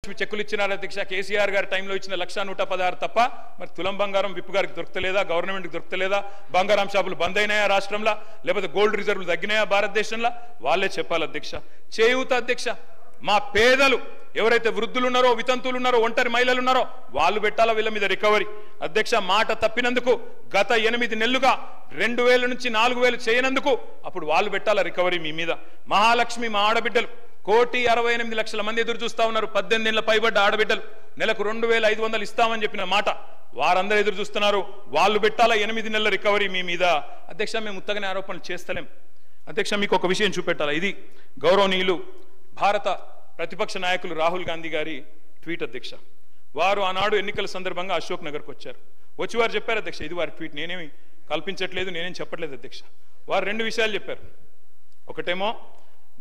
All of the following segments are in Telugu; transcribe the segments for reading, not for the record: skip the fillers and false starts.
లక్ష్మి చెక్కులు ఇచ్చినారు అధ్యక్ష. కేసీఆర్ గారి టైంలో ఇచ్చిన 1,116 తప్ప మరి తులం బంగారం విప్పు గారికి దొరకలేదా? గవర్నమెంట్కి దొరకలేదా? బంగారం షాపులు బంద్ అయినాయా రాష్ట్రంలో? లేకపోతే గోల్డ్ రిజర్వులు తగ్గినాయా భారతదేశంలో? వాళ్ళే చెప్పాలి అధ్యక్ష. చేయూత అధ్యక్ష, మా పేదలు ఎవరైతే వృద్ధులు ఉన్నారో, వితంతువులు ఉన్నారో, ఒంటరి మహిళలు ఉన్నారో వాళ్ళు పెట్టాలా వీళ్ళ మీద రికవరీ. అధ్యక్ష, మాట తప్పినందుకు గత 8 నెలలుగా 2,000 నుంచి 4,000 చేయనందుకు అప్పుడు వాళ్ళు పెట్టాలా రికవరీ మీ మీద. మహాలక్ష్మి మా ఆడబిడ్డలు 1,68,00,000 మంది ఎదురు చూస్తా ఉన్నారు. 18 ఏళ్ల పైబడ్డ ఆడబిడ్డలు నెలకు 2,500 ఇస్తామని చెప్పిన మాట వారందరూ ఎదురు చూస్తున్నారు. వాళ్ళు పెట్టాలా 8 నెలల రికవరీ మీ మీద. అధ్యక్ష, మేము ఉత్తగానే ఆరోపణలు చేస్తలేం అధ్యక్ష. మీకు ఒక విషయం చూపెట్టాలా. ఇది గౌరవనీయులు భారత ప్రతిపక్ష నాయకులు రాహుల్ గాంధీ గారి ట్వీట్ అధ్యక్ష. వారు ఆనాడు ఎన్నికల సందర్భంగా అశోక్ నగర్కి వచ్చారు. వచ్చి వారు చెప్పారు అధ్యక్ష, ఇది వారి ట్వీట్, నేనేమి కల్పించట్లేదు, నేనేం చెప్పట్లేదు అధ్యక్ష. వారు 2 విషయాలు చెప్పారు. ఒకటేమో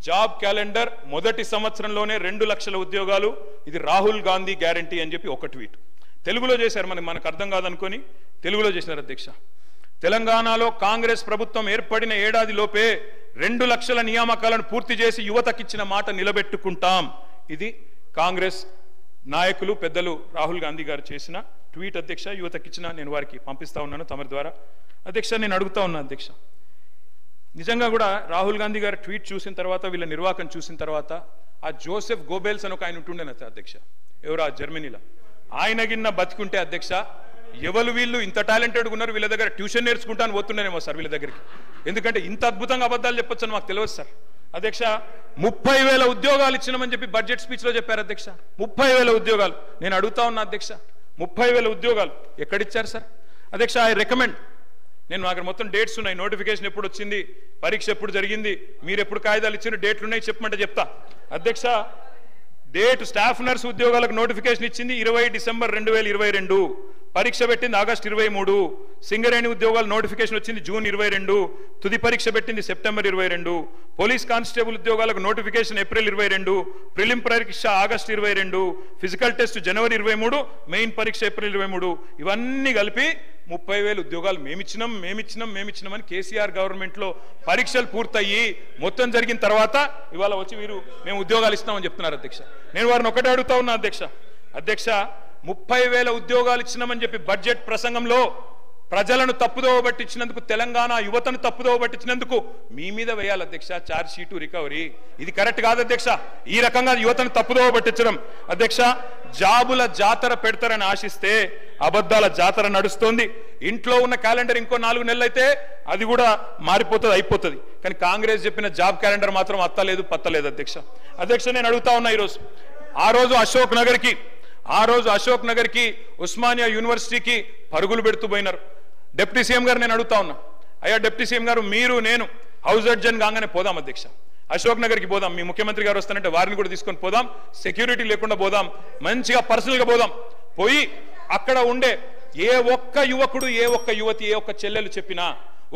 జాబ్ క్యాలెండర్ మొదటి సంవత్సరంలోనే 2 లక్షల ఉద్యోగాలు, ఇది రాహుల్ గాంధీ గ్యారంటీ అని చెప్పి ఒక ట్వీట్. తెలుగులో చేశారు, మనకు అర్థం కాదనుకొని తెలుగులో చేశారు అధ్యక్ష. తెలంగాణలో కాంగ్రెస్ ప్రభుత్వం ఏర్పడిన ఏడాది లోపే 2 లక్షల నియామకాలను పూర్తి చేసి యువతకిచ్చిన మాట నిలబెట్టుకుంటాం. ఇది కాంగ్రెస్ నాయకులు పెద్దలు రాహుల్ గాంధీ గారు చేసిన ట్వీట్ అధ్యక్ష. యువతకిచ్చిన నేను వారికి పంపిస్తా ఉన్నాను తమరి ద్వారా అధ్యక్ష. నేను అడుగుతా ఉన్నా అధ్యక్ష, నిజంగా కూడా రాహుల్ గాంధీ గారు ట్వీట్ చూసిన తర్వాత, వీళ్ళ నిర్వాహకం చూసిన తర్వాత, ఆ జోసెఫ్ గోబెల్స్ అని ఒక ఆయన ఉంటుండేన అధ్యక్ష, ఎవరు ఆ జర్మనీలో, ఆయన గిన్న బతికుంటే అధ్యక్ష, ఎవరు వీళ్ళు ఇంత టాలెంటెడ్గా ఉన్నారు, వీళ్ళ దగ్గర ట్యూషన్ నేర్చుకుంటాను పోతున్నానేమో సార్ వీళ్ళ దగ్గరికి. ఎందుకంటే ఇంత అద్భుతంగా అబద్ధాలు చెప్పొచ్చు అని మాకు తెలియదు సార్. అధ్యక్ష, 30,000 ఉద్యోగాలు ఇచ్చినామని చెప్పి బడ్జెట్ స్పీచ్ లో చెప్పారు అధ్యక్ష. 30,000 ఉద్యోగాలు. నేను అడుగుతా ఉన్నా అధ్యక్ష, 30,000 ఉద్యోగాలు ఎక్కడిచ్చారు సార్? అధ్యక్ష, ఐ రికమెండ్, నేను నాకు మొత్తం డేట్స్ ఉన్నాయి, నోటిఫికేషన్ ఎప్పుడు వచ్చింది, పరీక్ష ఎప్పుడు జరిగింది, మీరు ఎప్పుడు కాగితాలు ఇచ్చిన డేట్లు ఉన్నాయి చెప్పమంటే చెప్తా అధ్యక్ష. డేట్ స్టాఫ్ నర్స్ ఉద్యోగాలకు నోటిఫికేషన్ ఇచ్చింది 20 డిసెంబర్ 2022, పరీక్ష పెట్టింది ఆగస్టు 23, సింగరేణి ఉద్యోగాలు నోటిఫికేషన్ వచ్చింది జూన్ 22, తుది పరీక్ష పెట్టింది సెప్టెంబర్ 22, పోలీస్ కానిస్టేబుల్ ఉద్యోగాలకు నోటిఫికేషన్ ఏప్రిల్ 22, ప్రిలిమ్ పరీక్ష ఆగస్టు 22, ఫిజికల్ టెస్ట్ జనవరి 23, మెయిన్ పరీక్ష ఏప్రిల్ 23. ఇవన్నీ కలిపి 30,000 ఉద్యోగాలు మేమిచ్చినాం అని కేసీఆర్ గవర్నమెంట్ లో పరీక్షలు పూర్తయ్యి మొత్తం జరిగిన తర్వాత ఇవాళ వచ్చి వీరు మేము ఉద్యోగాలు ఇస్తామని చెప్తున్నారు అధ్యక్ష. నేను వారిని ఒకటే అడుగుతా ఉన్నా అధ్యక్ష, 30,000 ఉద్యోగాలు ఇచ్చినామని చెప్పి బడ్జెట్ ప్రసంగంలో ప్రజలను తప్పుదోవ పట్టించినందుకు, తెలంగాణ యువతను తప్పుదోవ పట్టించినందుకు మీ మీద వేయాలి అధ్యక్ష ఛార్జ్ షీటు, రికవరీ. ఇది కరెక్ట్ కాదు అధ్యక్ష, ఈ రకంగా యువతను తప్పుదోవ పట్టించడం. అధ్యక్ష, జాబుల జాతర పెడతారని ఆశిస్తే అబద్ధాల జాతర నడుస్తోంది. ఇంట్లో ఉన్న క్యాలెండర్ ఇంకో 4 నెలలు అయితే అది కూడా మారిపోతుంది, అయిపోతుంది. కానీ కాంగ్రెస్ చెప్పిన జాబ్ క్యాలెండర్ మాత్రం అత్తలేదు పత్తలేదు అధ్యక్ష. నేను అడుగుతా ఉన్నా, ఆ రోజు అశోక్ నగర్ కి ఉస్మానియా యూనివర్సిటీకి పరుగులు పెడుతూ పోయినారు. డిప్యూటీ సీఎం గారు నేను అడుగుతా ఉన్నా, అయ్యా డిప్యూటీ సీఎం గారు, మీరు నేను హౌస్ అడ్జన్ కాగానే పోదాం అధ్యక్ష, అశోక్ నగర్కి పోదాం, మీ ముఖ్యమంత్రి గారు వస్తానంటే వారిని కూడా తీసుకొని పోదాం, సెక్యూరిటీ లేకుండా పోదాం, మంచిగా పర్సనల్ గా పోదాం. పోయి అక్కడ ఉండే ఏ ఒక్క యువకుడు, ఏ ఒక్క యువతి, ఏ ఒక్క చెల్లెలు చెప్పినా,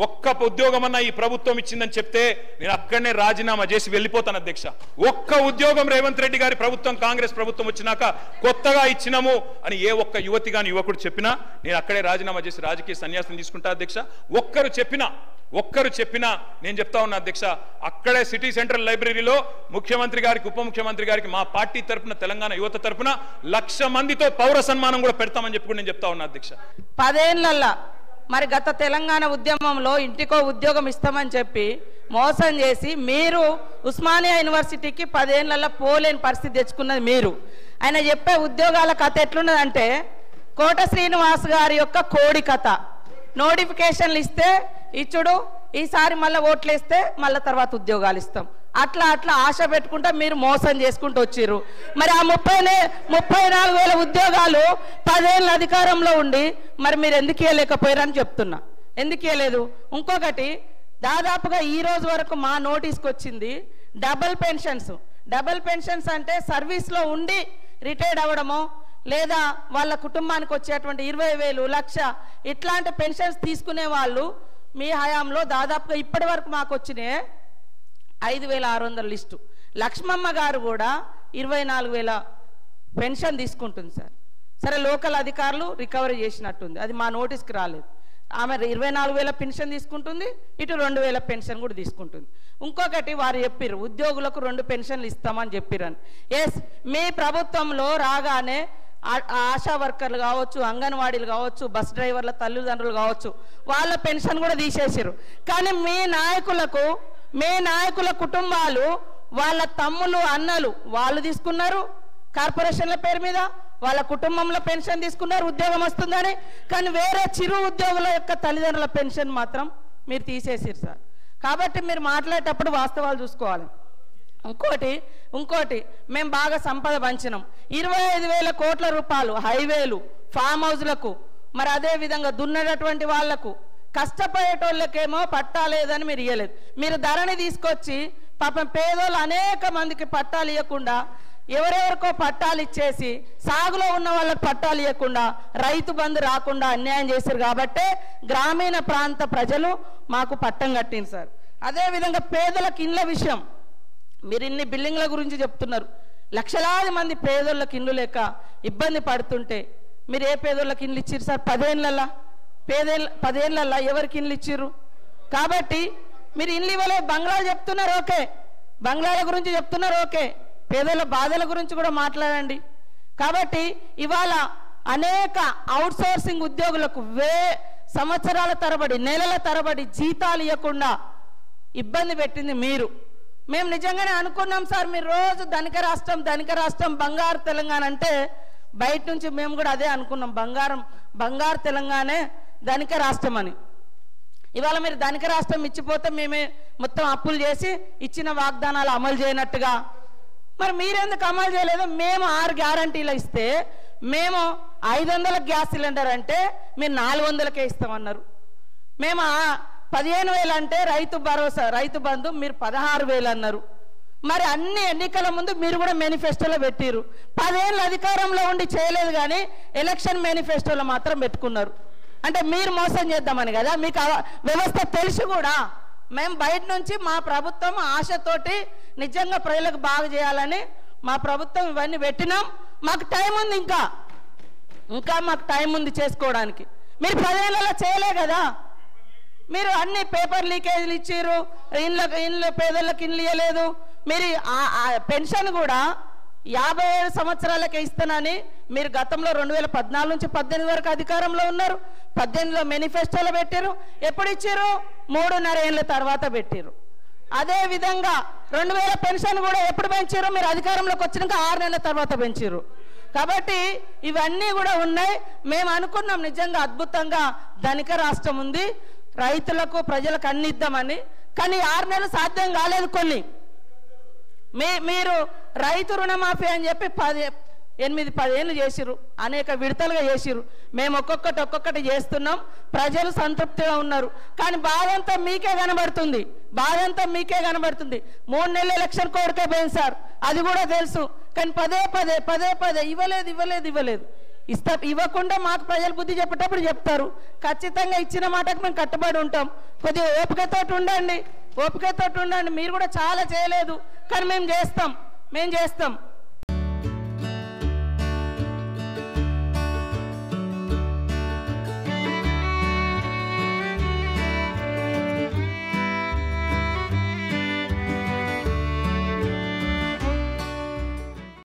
ఒక్క ఉద్యోగం అన్నా ఈ ప్రభుత్వం ఇచ్చిందని చెప్తే నేను అక్కడనే రాజీనామా చేసి వెళ్ళిపోతాను అధ్యక్ష. ఒక్క ఉద్యోగం రేవంత్ రెడ్డి గారి ప్రభుత్వం, కాంగ్రెస్ ప్రభుత్వం వచ్చినాక కొత్తగా ఇచ్చినాము అని ఏ ఒక్క యువతి గాని యువకుడు చెప్పినా నేను అక్కడే రాజీనామా చేసి రాజకీయ సన్యాసం తీసుకుంటా అధ్యక్ష. ఒక్కరు చెప్పినా నేను చెప్తా ఉన్నా అధ్యక్ష, అక్కడే సిటీ సెంట్రల్ లైబ్రరీలో ముఖ్యమంత్రి గారికి, ఉప ముఖ్యమంత్రి గారికి మా పార్టీ తరపున, తెలంగాణ యువత తరపున 1,00,000 మందితో పౌర సన్మానం కూడా పెడతామని చెప్పి నేను చెప్తా ఉన్నా అధ్యక్ష. 10 ఏళ్లలో మరి గత తెలంగాణ ఉద్యమంలో ఇంటికో ఉద్యోగం ఇస్తామని చెప్పి మోసం చేసి మీరు ఉస్మానియా యూనివర్సిటీకి 10 ఏళ్లలో పోలేని పరిస్థితి తెచ్చుకున్నది మీరు. ఆయన చెప్పే ఉద్యోగాల కథ ఎట్లున్నదంటే కోట శ్రీనివాస్ గారి యొక్క కోడి కథ. నోటిఫికేషన్లు ఇస్తే ఇచ్చుడు, ఈసారి మళ్ళీ ఓట్లు వేస్తే మళ్ళీ తర్వాత ఉద్యోగాలు ఇస్తాం, అట్లా ఆశ పెట్టుకుంటా మీరు మోసం చేసుకుంటూ వచ్చిర్రు. మరి ఆ 34,000 ఉద్యోగాలు 10 ఏళ్ళ అధికారంలో ఉండి మరి మీరు ఎందుకు ఇవ్వలేకపోయారని చెప్తున్నా. ఎందుకు ఇవ్వలేదు? ఇంకొకటి, దాదాపుగా ఈ రోజు వరకు మా నోటీస్కి వచ్చింది డబుల్ పెన్షన్స్ అంటే సర్వీస్లో ఉండి రిటైర్డ్ అవ్వడమో లేదా వాళ్ళ కుటుంబానికి వచ్చేటువంటి 20,000, 1,00,000 ఇట్లాంటి పెన్షన్స్ తీసుకునే వాళ్ళు మీ హయాంలో దాదాపుగా ఇప్పటి వరకు మాకు వచ్చినాయి 5,600 లిస్టు. లక్ష్మమ్మ గారు కూడా 24,000 పెన్షన్ తీసుకుంటుంది సార్. సరే, లోకల్ అధికారులు రికవరీ చేసినట్టుంది, అది మా నోటీస్కి రాలేదు. ఆమె 24,000 పెన్షన్ తీసుకుంటుంది, ఇటు 2,000 పెన్షన్ కూడా తీసుకుంటుంది. ఇంకొకటి వారు చెప్పారు ఉద్యోగులకు 2 పెన్షన్లు ఇస్తామని చెప్పారని. ఎస్, మీ ప్రభుత్వంలో రాగానే ఆశా వర్కర్లు కావచ్చు, అంగన్వాడీలు కావచ్చు, బస్ డ్రైవర్ల తల్లిదండ్రులు కావచ్చు, వాళ్ళ పెన్షన్ కూడా తీసేసారు. కానీ మీ నాయకుల కుటుంబాలు, వాళ్ళ తమ్ములు అన్నలు వాళ్ళు తీసుకున్నారు కార్పొరేషన్ల పేరు మీద, వాళ్ళ కుటుంబంలో పెన్షన్ తీసుకున్నారు ఉద్యోగం వస్తుందని. కానీ వేరే చిరు ఉద్యోగుల యొక్క తల్లిదండ్రుల పెన్షన్ మాత్రం మీరు తీసేసారు సార్. కాబట్టి మీరు మాట్లాడేటప్పుడు వాస్తవాలు చూసుకోవాలి. ఇంకోటి మేము బాగా సంపద పంచినాం. 25,000 కోట్ల రూపాయలు హైవేలు, ఫామ్ హౌస్లకు, మరి అదే విధంగా దున్నేటటువంటి వాళ్లకు, కష్టపడేటోళ్ళకేమో పట్టాలేదని మీరు ఇవ్వలేదు. మీరు ధరని తీసుకొచ్చి పాపం పేదోళ్ళు అనేక మందికి పట్టాలు ఇవ్వకుండా, ఎవరెవరికో పట్టాలు ఇచ్చేసి, సాగులో ఉన్న వాళ్ళకి పట్టాలు ఇవ్వకుండా, రైతు బంధు రాకుండా అన్యాయం చేశారు. కాబట్టే గ్రామీణ ప్రాంత ప్రజలు మాకు పట్టం కట్టింది సార్. అదేవిధంగా పేదలకు ఇండ్ల విషయం, మీరు ఇన్ని బిల్డింగ్ల గురించి చెప్తున్నారు. లక్షలాది మంది పేదోళ్ళకి ఇండ్లు లేక ఇబ్బంది పడుతుంటే మీరు ఏ పేదోళ్ళకి ఇండ్లు ఇచ్చిర్రు సార్? 10 ఏళ్ళ ఎవరికి ఇండ్లు ఇచ్చిర్రు? కాబట్టి మీరు ఇండ్లు ఇవ్వలేదు. బంగ్లాలు చెప్తున్నారు, ఓకే, బంగ్లాల గురించి చెప్తున్నారు, ఓకే, పేదల బాధల గురించి కూడా మాట్లాడండి. కాబట్టి ఇవాళ అనేక అవుట్సోర్సింగ్ ఉద్యోగులకు సంవత్సరాల తరబడి, నెలల తరబడి జీతాలు ఇవ్వకుండా ఇబ్బంది పెట్టింది మీరు. మేము నిజంగానే అనుకున్నాం సార్, మీరు రోజు ధనిక రాష్ట్రం బంగారు తెలంగాణ అంటే బయట నుంచి మేము కూడా అదే అనుకున్నాం, బంగారు తెలంగాణే ధనిక రాష్ట్రం అని. ఇవాళ మీరు ధనిక రాష్ట్రం ఇచ్చిపోతే మేమే మొత్తం అప్పులు చేసి ఇచ్చిన వాగ్దానాలు అమలు చేయనట్టుగా, మరి మీరెందుకు అమలు చేయలేదు? మేము 6 గ్యారంటీలు ఇస్తే మేము 500 గ్యాస్ సిలిండర్ అంటే మీరు 400కే ఇస్తామన్నారు. మేము 15,000 అంటే రైతు భరోసా, రైతు బంధు మీరు 16,000 అన్నారు. మరి అన్ని ఎన్నికల ముందు మీరు కూడా మేనిఫెస్టోలో పెట్టిరు. 10 ఏళ్ళు అధికారంలో ఉండి చేయలేదు, కానీ ఎలక్షన్ మేనిఫెస్టోలో మాత్రం పెట్టుకున్నారు. అంటే మీరు మోసం చేద్దామని కదా. మీకు వ్యవస్థ తెలిసి కూడా మేము బయట నుంచి మా ప్రభుత్వం ఆశతోటి నిజంగా ప్రజలకు బాగా చేయాలని మా ప్రభుత్వం ఇవన్నీ పెట్టినాం. మాకు టైం ఉంది, ఇంకా మాకు టైం ఉంది చేసుకోవడానికి. మీరు 10 ఏళ్ళలో చేయలే కదా. మీరు అన్ని పేపర్ లీకేజీలు ఇచ్చారు, ఇండ్ల పేదలకు ఇండ్లు ఇవ్వలేదు. మీరు పెన్షన్ కూడా 57 సంవత్సరాలకే ఇస్తానని మీరు గతంలో 2014 నుంచి 18 వరకు అధికారంలో ఉన్నారు. 18లో మేనిఫెస్టోలో పెట్టారు. ఎప్పుడు ఇచ్చారు? 3.5 ఏళ్ళ తర్వాత పెట్టారు. అదే విధంగా 2000 పెన్షన్ కూడా ఎప్పుడు పెంచారు? మీరు అధికారంలోకి వచ్చినాక 6 నెలల తర్వాత పెంచారు. కాబట్టి ఇవన్నీ కూడా ఉన్నాయి. మేము అనుకున్నాం నిజంగా అద్భుతంగా ధనిక రాష్ట్రం ఉంది, రైతులకు ప్రజలకు అన్ని ఇద్దామని. కానీ 6 నెలలు సాధ్యం కాలేదు. కొన్ని మీరు రైతు రుణమాఫీ అని చెప్పి 8-10 ఏళ్ళు చేసిరు, అనేక విడతలుగా చేసిరు. మేము ఒక్కొక్కటి చేస్తున్నాం, ప్రజలు సంతృప్తిగా ఉన్నారు. కానీ బాధంతా మీకే కనబడుతుంది, 3 నెలల ఎలక్షన్ కోడ్కే పోయింది సార్, అది కూడా తెలుసు. కానీ పదే ఇవ్వలేదు. ఇవ్వకుండా మాకు ప్రజలు బుద్ధి చెప్పేటప్పుడు చెప్తారు. ఖచ్చితంగా ఇచ్చిన మాటకు మేము కట్టుబడి ఉంటాం. కొద్దిగా ఓపికతోటి ఉండండి. మీరు కూడా చాలా చేయలేదు, కానీ మేము చేస్తాం.